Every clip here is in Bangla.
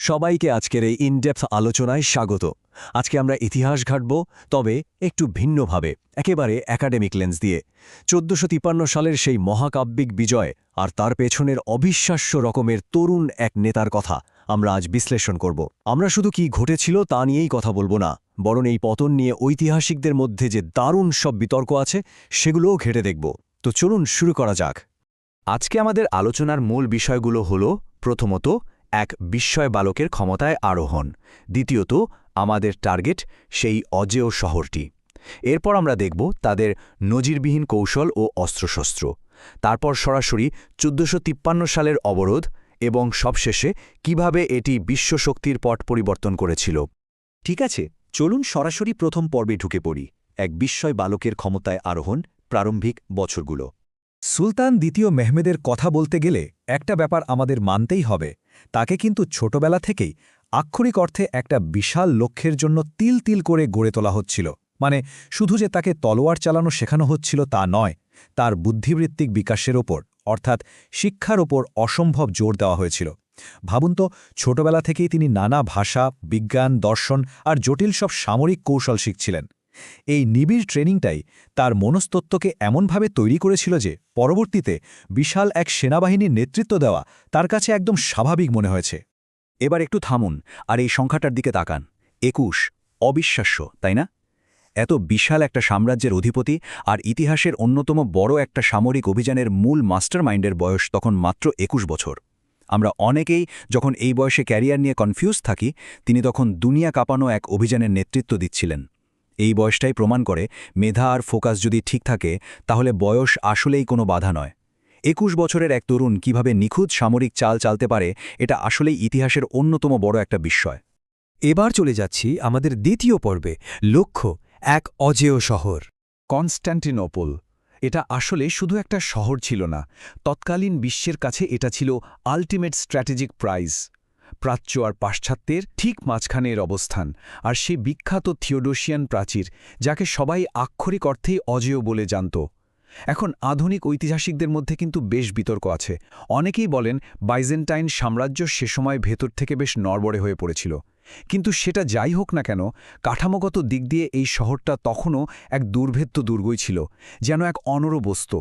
সবাইকে আজকের এই ইনডেপথ আলোচনায় স্বাগত। আজকে আমরা ইতিহাস ঘাটব, তবে একটু ভিন্নভাবে, একেবারে একাডেমিক লেন্স দিয়ে। ১৪৫৩ সালের সেই মহাকাব্যিক বিজয় আর তার পেছনের অবিশ্বাস্য রকমের তরুণ এক নেতার কথা আমরা আজ বিশ্লেষণ করব। আমরা শুধু কি ঘটেছিল তা নিয়েই কথা বলবো না, বরং এই পতন নিয়ে ঐতিহাসিকদের মধ্যে যে দারুণ সব বিতর্ক আছে সেগুলোও ঘেটে দেখব। তো চলুন শুরু করা যাক। আজকে আমাদের আলোচনার মূল বিষয়গুলো হল, প্রথমত এক বিস্ময় বালকের ক্ষমতায় আরোহণ, দ্বিতীয়ত আমাদের টার্গেট সেই অজেয় শহরটি। এরপর আমরা দেখব তাদের নজিরবিহীন কৌশল ও অস্ত্রশস্ত্র, তারপর সরাসরি ১৪৫৩ সালের অবরোধ এবং সবশেষে কিভাবে এটি বিশ্বশক্তির পট পরিবর্তন করেছিল। ঠিক আছে, চলুন সরাসরি প্রথম পর্বে ঢুকে পড়ি, এক বিস্ময় বালকের ক্ষমতায় আরোহণ, প্রারম্ভিক বছরগুলো। সুলতান দ্বিতীয় মেহমেদের কথা বলতে গেলে একটা ব্যাপার আমাদের মানতেই হবে, তাকে কিন্তু ছোটবেলা থেকেই আক্ষরিক অর্থে একটা বিশাল লক্ষ্যের জন্য তিল তিল করে গড়ে তোলা হচ্ছিল। মানে শুধু যে তাকে তলোয়ার চালানো শেখানো হচ্ছিল তা নয়, তার বুদ্ধিবৃত্তিক বিকাশের ওপর, অর্থাৎ শিক্ষার ওপর অসম্ভব জোর দেওয়া হয়েছিল। ভাবুন তো, ছোটবেলা থেকেই তিনি নানা ভাষা, বিজ্ঞান, দর্শন আর জটিল সব সামরিক কৌশল শিখছিলেন। এই নিবিড় ট্রেনিংটাই তার মনস্তত্ত্বকে এমনভাবে তৈরি করেছিল যে পরবর্তীতে বিশাল এক সেনাবাহিনীর নেতৃত্ব দেওয়া তার কাছে একদম স্বাভাবিক মনে হয়েছে। এবার একটু থামুন আর এই সংখ্যাটার দিকে তাকান। ২১, অবিশ্বাস্য, তাই না? এত বিশাল একটা সাম্রাজ্যের অধিপতি আর ইতিহাসের অন্যতম বড় একটা সামরিক অভিযানের মূল মাস্টারমাইন্ডের বয়স তখন মাত্র ২১ বছর। আমরা অনেকেই যখন এই বয়সে ক্যারিয়ার নিয়ে কনফিউজ থাকি, তিনি তখন দুনিয়া কাঁপানো এক অভিযানের নেতৃত্ব দিচ্ছিলেন। এই বয়সটাই প্রমাণ করে, মেধা আর ফোকাস যদি ঠিক থাকে তাহলে বয়স আসলেই কোনো বাধা নয়। ২১ বছরের এক তরুণ কিভাবে নিখুঁত সামরিক চাল চালতে পারে, এটা আসলেই ইতিহাসের অন্যতম বড় একটা বিস্ময়। এবার চলে যাচ্ছি আমাদের দ্বিতীয় পর্বে, লক্ষ্য এক অজেয় শহর, কনস্ট্যান্টিনোপল। এটা আসলে শুধু একটা শহর ছিল না, তৎকালীন বিশ্বের কাছে এটা ছিল আল্টিমেট স্ট্র্যাটেজিক প্রাইজ। প্রাচ্য আর পাশ্চাত্যের ঠিক মাঝখানে এর অবস্থান, আর সেই বিখ্যাত থিওডোসিয়ান প্রাচীর, যাকে সবাই আক্ষরিক অর্থেই অজেয় বলে জানত। এখন আধুনিক ঐতিহাসিকদের মধ্যে কিন্তু বেশ বিতর্ক আছে। অনেকেই বলেন বাইজেন্টাইন সাম্রাজ্য সে সময় ভেতর থেকে বেশ নড়বড়ে হয়ে পড়েছিল। কিন্তু সেটা যাই হোক না কেন, কাঠামোগত দিক দিয়ে এই শহরটা তখনও এক দুর্ভেদ্য দুর্গই ছিল, যেন এক অনড় বস্তু।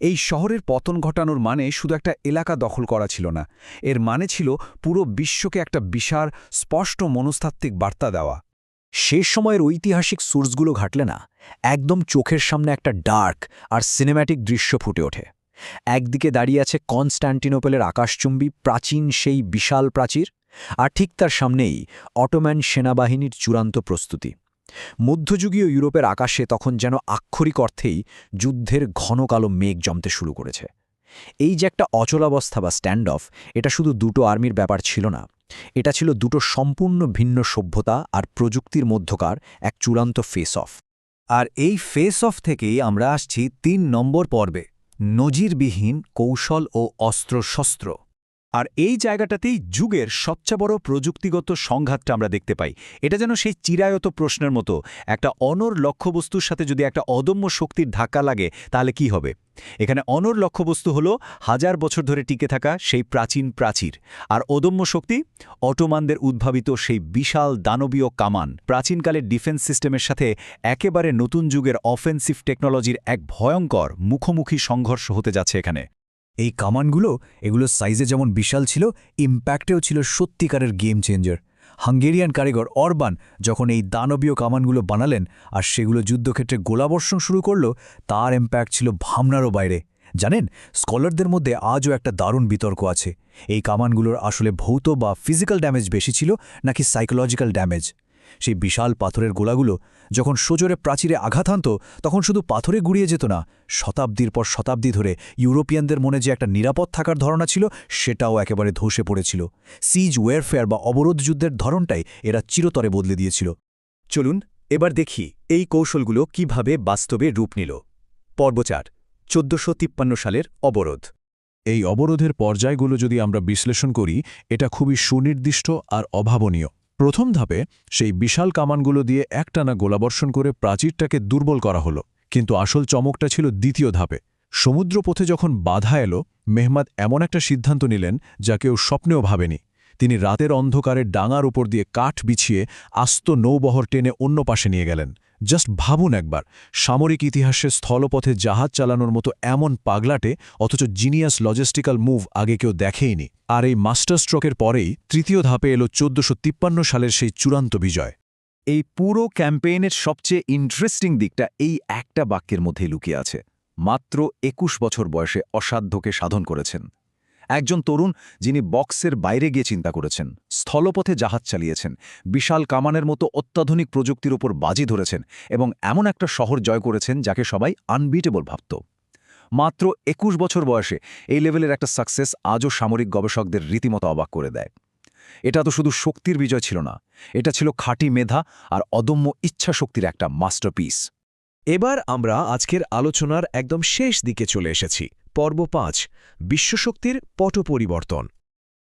এই শহরের পতন ঘটানোর মানে শুধু একটা এলাকা দখল করা ছিল না, এর মানে ছিল পুরো বিশ্বকে একটা বিশাল স্পষ্ট মনস্তাত্ত্বিক বার্তা দেওয়া। শেষ সময়ের ঐতিহাসিক সোর্সগুলো ঘাটলে না, একদম চোখের সামনে একটা ডার্ক আর সিনেম্যাটিক দৃশ্য ফুটে ওঠে। একদিকে দাঁড়িয়ে আছে কনস্ট্যান্টিনোপলের আকাশচুম্বী প্রাচীন সেই বিশাল প্রাচীর, আর ঠিক তার সামনেই অটোম্যান সেনাবাহিনীর চূড়ান্ত প্রস্তুতি। মধ্যযুগীয় ইউরোপের আকাশে তখন যেন আক্ষরিক অর্থেই যুদ্ধের ঘন কালো মেঘ জমতে শুরু করেছে। এই যে একটা অচলাবস্থা বা স্ট্যান্ড অফ, এটা শুধু দুটো আর্মির ব্যাপার ছিল না, এটা ছিল দুটো সম্পূর্ণ ভিন্ন সভ্যতা আর প্রযুক্তির মধ্যকার এক চূড়ান্ত ফেস অফ। আর এই ফেস অফ থেকেই আমরা আসছি ৩ নম্বর পর্বে, নজিরবিহীন কৌশল ও অস্ত্রশস্ত্র। আর এই জায়গাটাতেই যুগের সবচেয়ে বড় প্রযুক্তিগত সংঘাতটা আমরা দেখতে পাই। এটা যেন সেই চিরায়ত প্রশ্নের মতো, একটা অনড় লক্ষ্যবস্তুর সাথে যদি একটা অদম্য শক্তির ধাক্কা লাগে তাহলে কি হবে? এখানে অনড় লক্ষ্যবস্তু হলো হাজার বছর ধরে টিকে থাকা সেই প্রাচীন প্রাচীর, আর অদম্য শক্তি অটোমানদের উদ্ভাবিত সেই বিশাল দানবীয় কামান। প্রাচীনকালের ডিফেন্স সিস্টেমের সাথে একেবারে নতুন যুগের অফেন্সিভ টেকনোলজির এক ভয়ঙ্কর মুখোমুখি সংঘর্ষ হতে যাচ্ছে এখানে। এই কামানগুলো, এগুলো সাইজে যেমন বিশাল ছিল, ইম্প্যাক্টেও ছিল সত্যিকারের গেম চেঞ্জার। হাঙ্গেরিয়ান কারিগর অরবান যখন এই দানবীয় কামানগুলো বানালেন আর সেগুলো যুদ্ধক্ষেত্রে গোলাবর্ষণ শুরু করল, তার ইম্প্যাক্ট ছিল ভাবনারও বাইরে। জানেন, স্কলারদের মধ্যে আজও একটা দারুণ বিতর্ক আছে, এই কামানগুলোর আসলে ভৌত বা ফিজিক্যাল ড্যামেজ বেশি ছিল নাকি সাইকোলজিক্যাল ড্যামেজ। সেই বিশাল পাথরের গোলাগুলো যখন সোজোরে প্রাচীরে আঘাত হানত, তখন শুধু পাথরে গুড়িয়ে যেত না, শতাব্দীর পর শতাব্দী ধরে ইউরোপিয়ানদের মনে যে একটা নিরাপদ থাকার ধারণা ছিল, সেটাও একেবারে ধসে পড়েছিল। সিজ ওয়ারফেয়ার বা অবরোধ যুদ্ধের ধরনটাই এরা চিরতরে বদলে দিয়েছিল। চলুন এবার দেখি এই কৌশলগুলো কিভাবে বাস্তবে রূপ নিল। পর্ব ৪, ১৪৫৩ সালের অবরোধ। এই অবরোধের পর্যায়গুলো যদি আমরা বিশ্লেষণ করি, এটা খুবই সুনির্দিষ্ট আর অভাবনীয়। প্রথম ধাপে সেই বিশাল কামানগুলো দিয়ে একটানা গোলাবর্ষণ করে প্রাচীরটাকে দুর্বল করা হলো, কিন্তু আসল চমকটা ছিল দ্বিতীয় ধাপে। সমুদ্রপথে যখন বাধা এলো, মেহমাদ এমন একটা সিদ্ধান্ত নিলেন যা কেউ স্বপ্নেও ভাবেনি। তিনি রাতের অন্ধকারের ডাঙার উপর দিয়ে কাঠ বিছিয়ে আস্ত নৌবহর টেনে অন্য পাশে নিয়ে গেলেন। জাস্ট ভাবুন একবার, সামরিক ইতিহাসে স্থলপথে জাহাজ চালানোর মতো এমন পাগলাটে অথচ জিনিয়াস লজিস্টিক্যাল মুভ আগে কেউ দেখেইনি। আর এই মাস্টার স্ট্রোকের পরেই তৃতীয় ধাপে এলো 1453 সালের সেই চূড়ান্ত বিজয়। এই পুরো ক্যাম্পেইনের সবচেয়ে ইন্টারেস্টিং দিকটা এই একটা বাক্যের মধ্যেই লুকিয়ে আছে। মাত্র 21 বছর বয়সে অসাধ্যকে সাধন করেছেন। একজন তরুণ যিনি বক্সের বাইরে গিয়ে চিন্তা করেছেন, স্থলপথে জাহাজ চালিয়েছেন, বিশাল কামানের মতো অত্যাধুনিক প্রযুক্তির ওপর বাজি ধরেছেন এবং এমন একটা শহর জয় করেছেন যাকে সবাই আনবিটেবল ভাবত। মাত্র 21 বছর বয়সে এই লেভেলের একটা সাকসেস আজও সামরিক গবেষকদের রীতিমতো অবাক করে দেয়। এটা তো শুধু শক্তির বিজয় ছিল না, এটা ছিল খাঁটি মেধা আর অদম্য ইচ্ছাশক্তির একটা মাস্টারপিস। এবার আমরা আজকের আলোচনার একদম শেষ দিকে চলে এসেছি। পর্ব 5, বিশ্বশক্তির পট পরিবর্তন।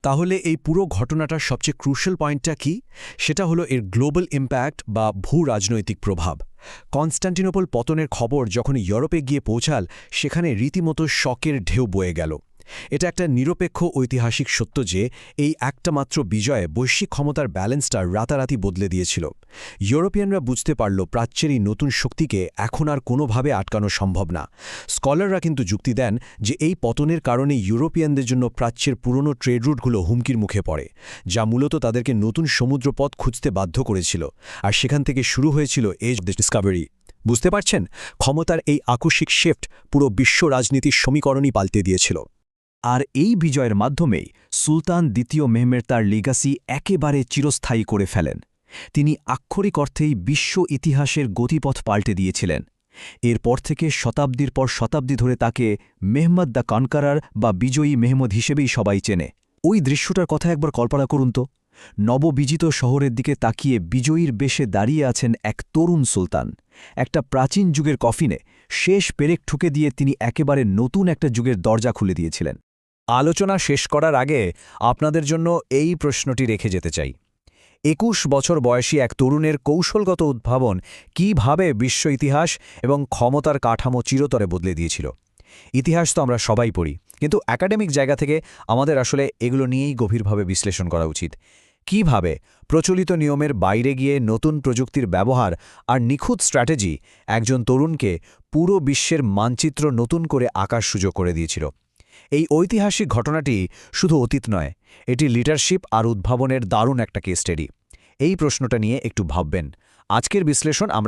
তাহলে এই পুরো ঘটনাটার সবচেয়ে ক্রুশাল পয়েন্টটা কি? সেটা হলো এর গ্লোবাল ইম্প্যাক্ট বা ভূ রাজনৈতিক প্রভাব। কনস্ট্যান্টিনোপল পতনের খবর যখন ইউরোপে গিয়ে পৌঁছাল, সেখানে রীতিমতো শকের ঢেউ বয়ে গেল। এটা একটা নিরপেক্ষ ঐতিহাসিক সত্য যে এই একটা মাত্র বিজয়ে বৈশ্বিক ক্ষমতার ব্যালেন্সটা রাতারাতি বদলে দিয়েছিল। ইউরোপিয়ানরা বুঝতে পারল প্রাচ্যের এই নতুন শক্তিকে এখন আর কোনোভাবে আটকানো সম্ভব না। স্কলাররা কিন্তু যুক্তি দেন যে এই পতনের কারণে ইউরোপিয়ানদের জন্য প্রাচ্যের পুরনো ট্রেড রুটগুলো হুমকির মুখে পড়ে, যা মূলত তাদেরকে নতুন সমুদ্রপথ খুঁজতে বাধ্য করেছিল। আর সেখান থেকে শুরু হয়েছিল এজ অব ডিসকভারি। বুঝতে পারছেন, ক্ষমতার এই আকস্মিক শিফট পুরো বিশ্ব রাজনীতির সমীকরণই পাল্টে দিয়েছিল। আর এই বিজয়ের মাধ্যমেই সুলতান দ্বিতীয় মেহমেদ তার লিগাসি একেবারে চিরস্থায়ী করে ফেলেন। তিনি আক্ষরিক অর্থেই বিশ্ব ইতিহাসের গতিপথ পাল্টে দিয়েছিলেন। এরপর থেকে শতাব্দীর পর শতাব্দী ধরে তাকে মেহমদ দ্য কনকারার বা বিজয়ী মেহমদ হিসেবেই সবাই চেনে। ওই দৃশ্যটার কথা একবার কল্পনা করুন তো। নববিজিত শহরের দিকে তাকিয়ে বিজয়ীর বেশে দাঁড়িয়ে আছেন এক তরুণ সুলতান। একটা প্রাচীন যুগের কফিনে শেষ পেরেক ঠুকে দিয়ে তিনি একেবারে নতুন একটা যুগের দরজা খুলে দিয়েছিলেন। আলোচনা শেষ করার আগে আপনাদের জন্য এই প্রশ্নটি রেখে যেতে চাই। 21 বছর বয়সী এক তরুণের কৌশলগত উদ্ভাবন কীভাবে বিশ্ব ইতিহাস এবং ক্ষমতার কাঠামো চিরতরে বদলে দিয়েছিল? ইতিহাস তো আমরা সবাই পড়ি, কিন্তু একাডেমিক জায়গা থেকে আমাদের আসলে এগুলো নিয়েই গভীরভাবে বিশ্লেষণ করা উচিত। কিভাবে প্রচলিত নিয়মের বাইরে গিয়ে নতুন প্রযুক্তির ব্যবহার আর নিখুঁত স্ট্র্যাটেজি একজন তরুণকে পুরো বিশ্বের মানচিত্র নতুন করে আঁকার সুযোগ করে দিয়েছিল। এই ঐতিহাসিক ঘটনাটি শুধু অতীত নয়, এটি লিডারশিপ আর উদ্ভাবনের দারুণ একটা কেস স্টাডি। এই প্রশ্নটা নিয়ে একটু ভাববেন। আজকের বিশ্লেষণ আমরা